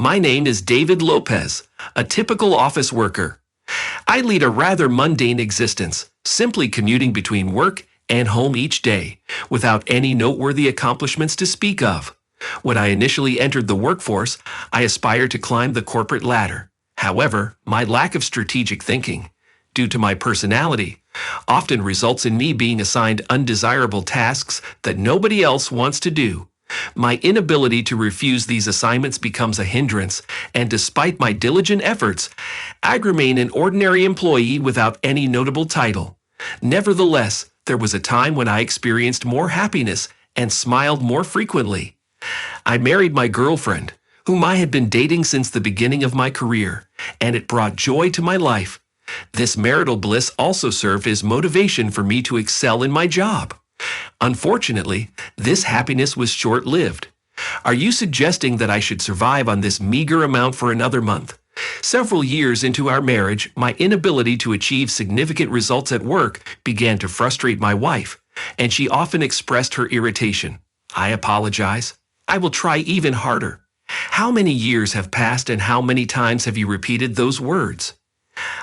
My name is David Lopez, a typical office worker. I lead a rather mundane existence, simply commuting between work and home each day, without any noteworthy accomplishments to speak of. When I initially entered the workforce, I aspired to climb the corporate ladder. However, my lack of strategic thinking, due to my personality, often results in me being assigned undesirable tasks that nobody else wants to do. My inability to refuse these assignments becomes a hindrance, and despite my diligent efforts, I remain an ordinary employee without any notable title. Nevertheless, there was a time when I experienced more happiness and smiled more frequently. I married my girlfriend, whom I had been dating since the beginning of my career, and it brought joy to my life. This marital bliss also served as motivation for me to excel in my job. Unfortunately, this happiness was short-lived. Are you suggesting that I should survive on this meager amount for another month? Several years into our marriage, my inability to achieve significant results at work began to frustrate my wife, and she often expressed her irritation. I apologize. I will try even harder. How many years have passed and how many times have you repeated those words?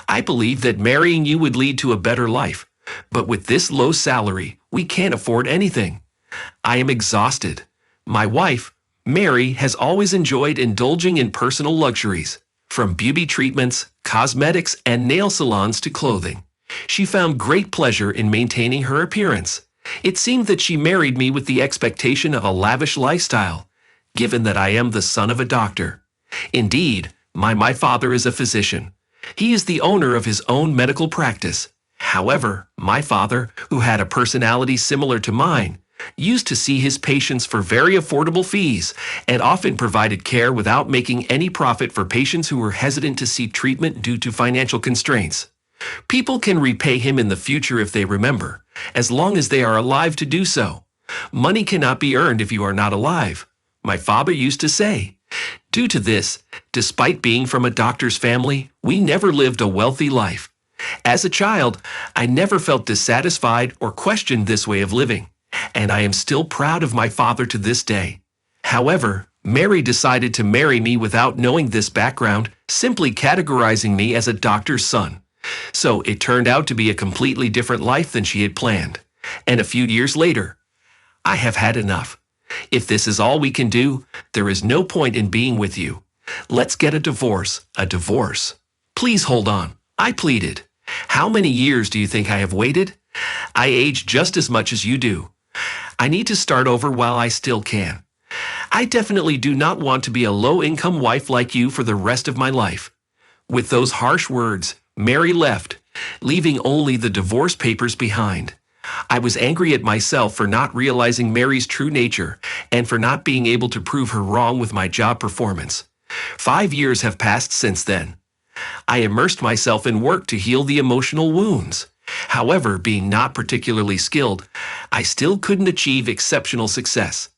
I believe that marrying you would lead to a better life, but with this low salary, we can't afford anything. I am exhausted. My wife, Mary, has always enjoyed indulging in personal luxuries, from beauty treatments, cosmetics, and nail salons to clothing. She found great pleasure in maintaining her appearance. It seemed that she married me with the expectation of a lavish lifestyle, given that I am the son of a doctor. Indeed, my father is a physician. He is the owner of his own medical practice. However, my father, who had a personality similar to mine, used to see his patients for very affordable fees and often provided care without making any profit for patients who were hesitant to seek treatment due to financial constraints. People can repay him in the future if they remember, as long as they are alive to do so. Money cannot be earned if you are not alive, my father used to say. Due to this, despite being from a doctor's family, we never lived a wealthy life. As a child, I never felt dissatisfied or questioned this way of living, and I am still proud of my father to this day. However, Mary decided to marry me without knowing this background, simply categorizing me as a doctor's son. So it turned out to be a completely different life than she had planned. And a few years later, I have had enough. If this is all we can do, there is no point in being with you. Let's get a divorce. A divorce. Please hold on, I pleaded. How many years do you think I have waited? I age just as much as you do. I need to start over while I still can. I definitely do not want to be a low-income wife like you for the rest of my life. With those harsh words, Mary left, leaving only the divorce papers behind. I was angry at myself for not realizing Mary's true nature and for not being able to prove her wrong with my job performance. 5 years have passed since then. I immersed myself in work to heal the emotional wounds. However, being not particularly skilled, I still couldn't achieve exceptional success.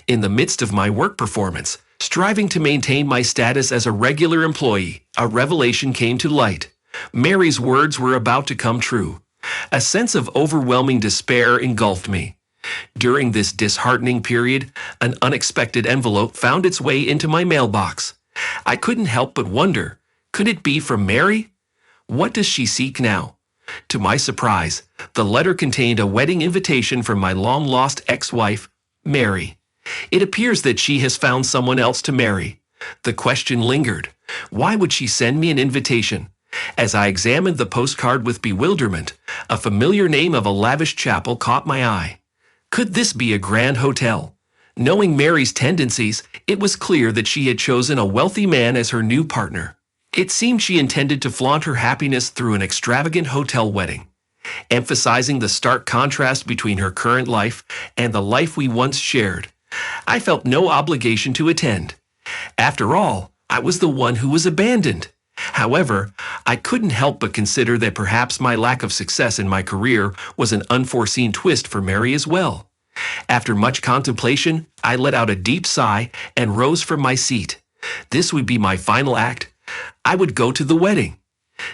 In the midst of my work performance, striving to maintain my status as a regular employee, a revelation came to light. Mary's words were about to come true. A sense of overwhelming despair engulfed me. During this disheartening period, an unexpected envelope found its way into my mailbox. I couldn't help but wonder, could it be from Mary? What does she seek now? To my surprise, the letter contained a wedding invitation from my long-lost ex-wife, Mary. It appears that she has found someone else to marry. The question lingered. Why would she send me an invitation? As I examined the postcard with bewilderment, a familiar name of a lavish chapel caught my eye. Could this be a grand hotel? Knowing Mary's tendencies, it was clear that she had chosen a wealthy man as her new partner. It seemed she intended to flaunt her happiness through an extravagant hotel wedding, emphasizing the stark contrast between her current life and the life we once shared. I felt no obligation to attend. After all, I was the one who was abandoned. However, I couldn't help but consider that perhaps my lack of success in my career was an unforeseen twist for Mary as well. After much contemplation, I let out a deep sigh and rose from my seat. This would be my final act. I would go to the wedding.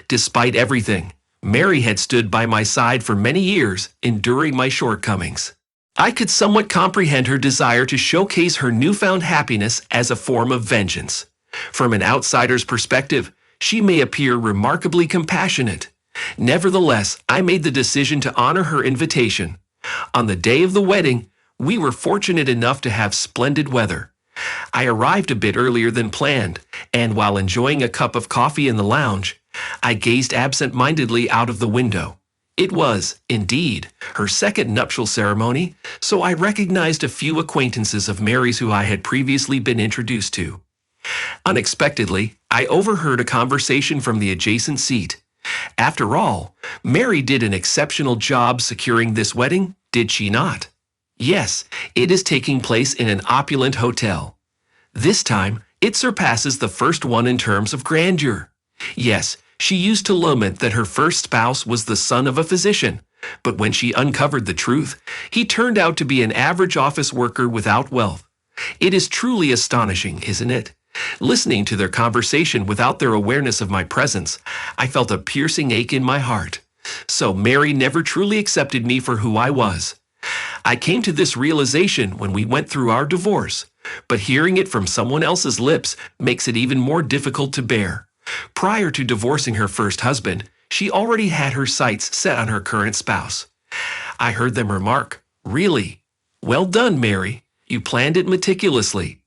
Despite everything, Mary had stood by my side for many years, enduring my shortcomings. I could somewhat comprehend her desire to showcase her newfound happiness as a form of vengeance. From an outsider's perspective, she may appear remarkably compassionate. Nevertheless, I made the decision to honor her invitation. On the day of the wedding, we were fortunate enough to have splendid weather. I arrived a bit earlier than planned, and while enjoying a cup of coffee in the lounge, I gazed absent-mindedly out of the window. It was, indeed, her second nuptial ceremony, so I recognized a few acquaintances of Mary's who I had previously been introduced to. Unexpectedly, I overheard a conversation from the adjacent seat. After all, Mary did an exceptional job securing this wedding, did she not? Yes, it is taking place in an opulent hotel. This time, it surpasses the first one in terms of grandeur. Yes, she used to lament that her first spouse was the son of a physician, but when she uncovered the truth, he turned out to be an average office worker without wealth. It is truly astonishing, isn't it? Listening to their conversation without their awareness of my presence, I felt a piercing ache in my heart. So Mary never truly accepted me for who I was. I came to this realization when we went through our divorce, but hearing it from someone else's lips makes it even more difficult to bear. Prior to divorcing her first husband, she already had her sights set on her current spouse. I heard them remark, "Really? Well done, Mary. You planned it meticulously."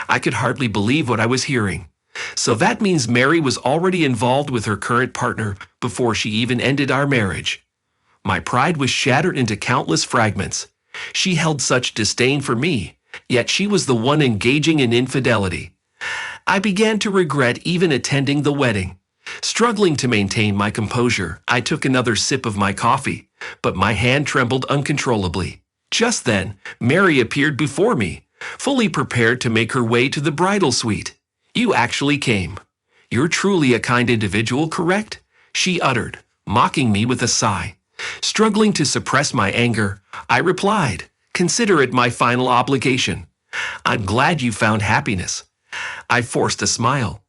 I could hardly believe what I was hearing. So that means Mary was already involved with her current partner before she even ended our marriage. My pride was shattered into countless fragments. She held such disdain for me, yet she was the one engaging in infidelity. I began to regret even attending the wedding. Struggling to maintain my composure, I took another sip of my coffee, but my hand trembled uncontrollably. Just then, Mary appeared before me, fully prepared to make her way to the bridal suite. "You actually came. You're truly a kind individual, correct?" she uttered, mocking me with a sigh. Struggling to suppress my anger, I replied, "Consider it my final obligation. I'm glad you found happiness." I forced a smile.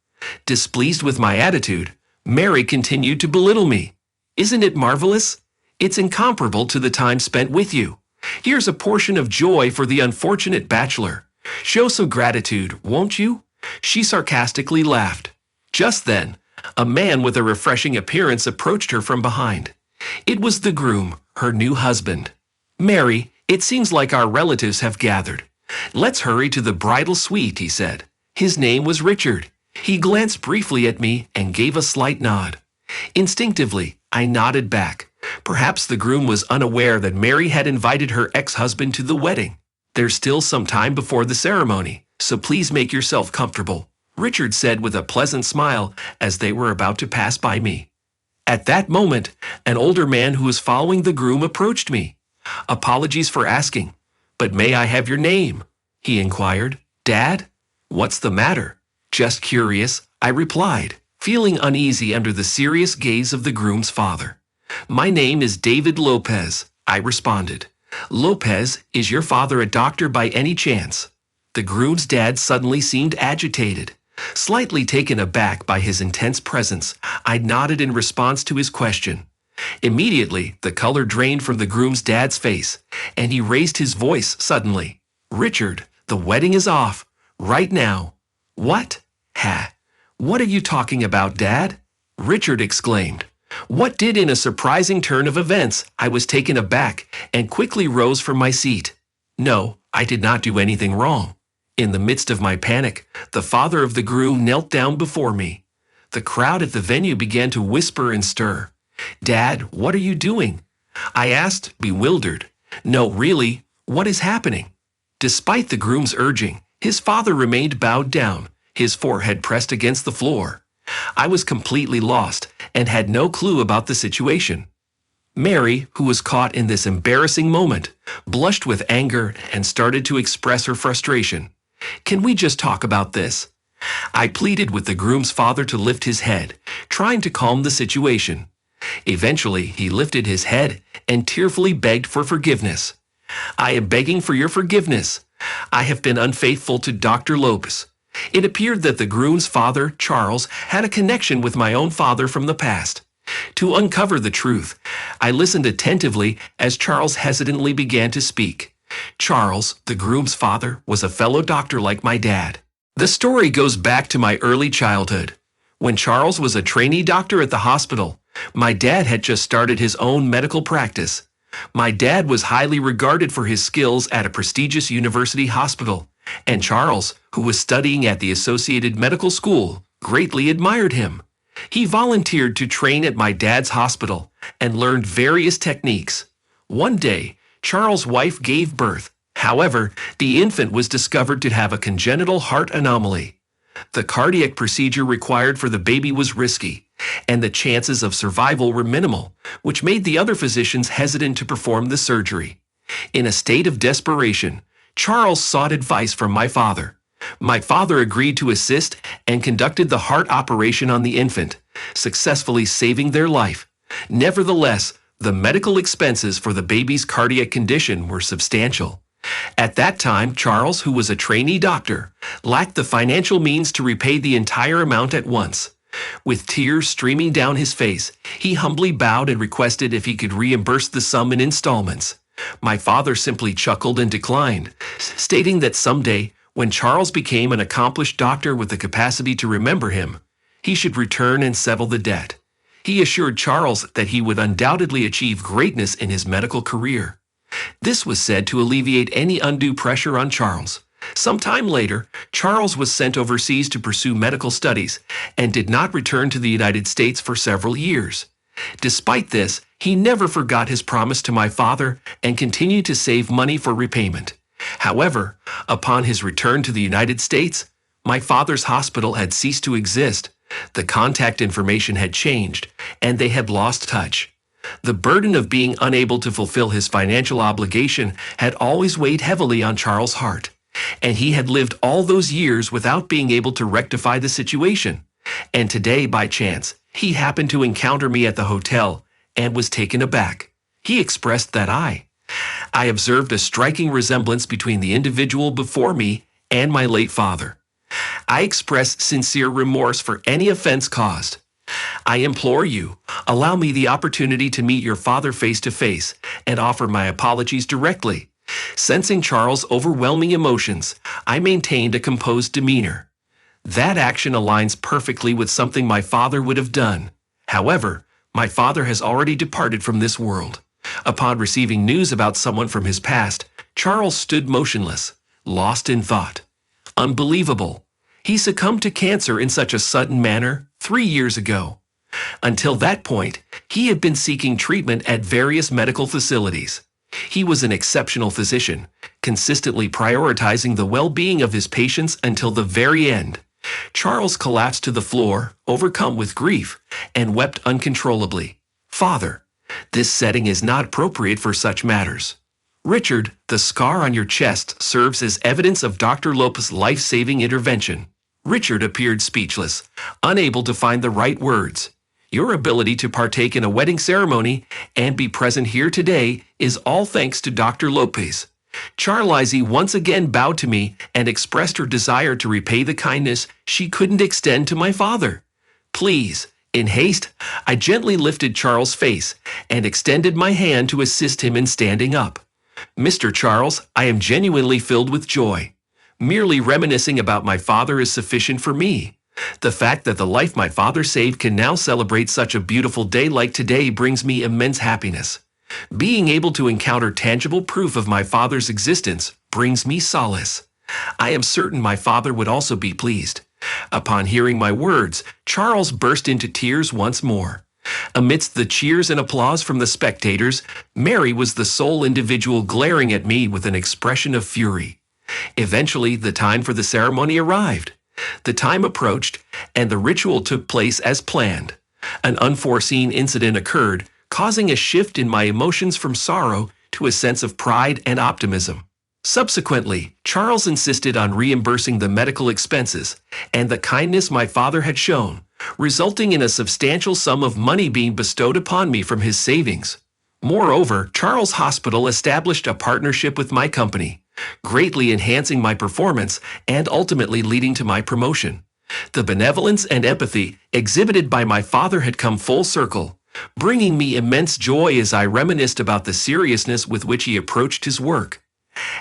Displeased with my attitude, Mary continued to belittle me. "Isn't it marvelous? It's incomparable to the time spent with you. Here's a portion of joy for the unfortunate bachelor. Show some gratitude, won't you?" She sarcastically laughed. Just then, a man with a refreshing appearance approached her from behind. It was the groom, her new husband. "Mary, it seems like our relatives have gathered. Let's hurry to the bridal suite," he said. His name was Richard. He glanced briefly at me and gave a slight nod. Instinctively, I nodded back. Perhaps the groom was unaware that Mary had invited her ex-husband to the wedding. "There's still some time before the ceremony, so please make yourself comfortable," Richard said with a pleasant smile as they were about to pass by me. At that moment, an older man who was following the groom approached me. "Apologies for asking, but may I have your name?" he inquired. "Dad? What's the matter?" "Just curious," I replied, feeling uneasy under the serious gaze of the groom's father. "My name is David Lopez," I responded. "Lopez, is your father a doctor by any chance?" The groom's dad suddenly seemed agitated. Slightly taken aback by his intense presence, I nodded in response to his question. Immediately, the color drained from the groom's dad's face, and he raised his voice suddenly. "Richard, the wedding is off. Right now." "What? Ha! What are you talking about, Dad?" Richard exclaimed. What did in a surprising turn of events, I was taken aback and quickly rose from my seat. No, I did not do anything wrong. In the midst of my panic, the father of the groom knelt down before me. The crowd at the venue began to whisper and stir. "Dad, what are you doing?" I asked, bewildered. "No, really, what is happening?" Despite the groom's urging, his father remained bowed down, his forehead pressed against the floor. I was completely lost and had no clue about the situation. Mary, who was caught in this embarrassing moment, blushed with anger and started to express her frustration. "Can we just talk about this?" I pleaded with the groom's father to lift his head, trying to calm the situation. Eventually, he lifted his head and tearfully begged for forgiveness. "I am begging for your forgiveness. I have been unfaithful to Dr. Lopez." It appeared that the groom's father, Charles, had a connection with my own father from the past. To uncover the truth, I listened attentively as Charles hesitantly began to speak. Charles, the groom's father, was a fellow doctor like my dad. The story goes back to my early childhood. When Charles was a trainee doctor at the hospital, my dad had just started his own medical practice. My dad was highly regarded for his skills at a prestigious university hospital, and Charles, who was studying at the Associated Medical School, greatly admired him. He volunteered to train at my dad's hospital and learned various techniques. One day, Charles' wife gave birth. However, the infant was discovered to have a congenital heart anomaly. The cardiac procedure required for the baby was risky, and the chances of survival were minimal, which made the other physicians hesitant to perform the surgery. In a state of desperation, Charles sought advice from my father. My father agreed to assist and conducted the heart operation on the infant, successfully saving their life. Nevertheless, the medical expenses for the baby's cardiac condition were substantial. At that time, Charles, who was a trainee doctor, lacked the financial means to repay the entire amount at once. With tears streaming down his face, he humbly bowed and requested if he could reimburse the sum in installments. My father simply chuckled and declined, stating that someday, when Charles became an accomplished doctor with the capacity to remember him, he should return and settle the debt. He assured Charles that he would undoubtedly achieve greatness in his medical career. This was said to alleviate any undue pressure on Charles. Some time later, Charles was sent overseas to pursue medical studies and did not return to the United States for several years. Despite this, he never forgot his promise to my father and continued to save money for repayment. However, upon his return to the United States, my father's hospital had ceased to exist. The contact information had changed, and they had lost touch. The burden of being unable to fulfill his financial obligation had always weighed heavily on Charles' heart, and he had lived all those years without being able to rectify the situation. And today, by chance, he happened to encounter me at the hotel and was taken aback. He expressed that I observed a striking resemblance between the individual before me and my late father. I express sincere remorse for any offense caused. I implore you, allow me the opportunity to meet your father face to face and offer my apologies directly. Sensing Charles' overwhelming emotions, I maintained a composed demeanor. That action aligns perfectly with something my father would have done. However, my father has already departed from this world. Upon receiving news about someone from his past, Charles stood motionless, lost in thought. Unbelievable. He succumbed to cancer in such a sudden manner 3 years ago. Until that point, he had been seeking treatment at various medical facilities. He was an exceptional physician, consistently prioritizing the well-being of his patients until the very end. Charles collapsed to the floor, overcome with grief, and wept uncontrollably. Father, this setting is not appropriate for such matters. Richard, the scar on your chest serves as evidence of Dr. Lopez's life-saving intervention. Richard appeared speechless, unable to find the right words. Your ability to partake in a wedding ceremony and be present here today is all thanks to Dr. Lopez. Charlize once again bowed to me and expressed her desire to repay the kindness she couldn't extend to my father. Please, in haste, I gently lifted Charles' face and extended my hand to assist him in standing up. Mr. Charles, I am genuinely filled with joy. Merely reminiscing about my father is sufficient for me. The fact that the life my father saved can now celebrate such a beautiful day like today brings me immense happiness. Being able to encounter tangible proof of my father's existence brings me solace. I am certain my father would also be pleased. Upon hearing my words, Charles burst into tears once more. Amidst the cheers and applause from the spectators, Mary was the sole individual glaring at me with an expression of fury. Eventually, the time for the ceremony arrived. The time approached, and the ritual took place as planned. An unforeseen incident occurred, causing a shift in my emotions from sorrow to a sense of pride and optimism. Subsequently, Charles insisted on reimbursing the medical expenses and the kindness my father had shown, resulting in a substantial sum of money being bestowed upon me from his savings. Moreover, Charles Hospital established a partnership with my company, greatly enhancing my performance and ultimately leading to my promotion. The benevolence and empathy exhibited by my father had come full circle, bringing me immense joy as I reminisced about the seriousness with which he approached his work.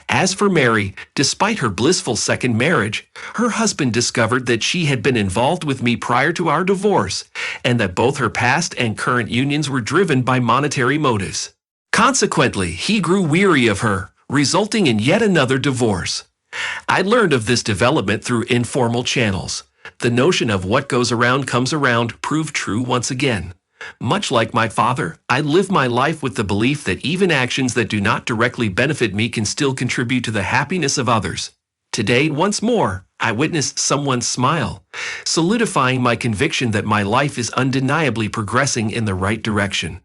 As for Mary, despite her blissful second marriage, her husband discovered that she had been involved with me prior to our divorce, and that both her past and current unions were driven by monetary motives. Consequently, he grew weary of her, resulting in yet another divorce. I learned of this development through informal channels. The notion of what goes around comes around proved true once again. Much like my father, I live my life with the belief that even actions that do not directly benefit me can still contribute to the happiness of others. Today, once more, I witnessed someone smile, solidifying my conviction that my life is undeniably progressing in the right direction.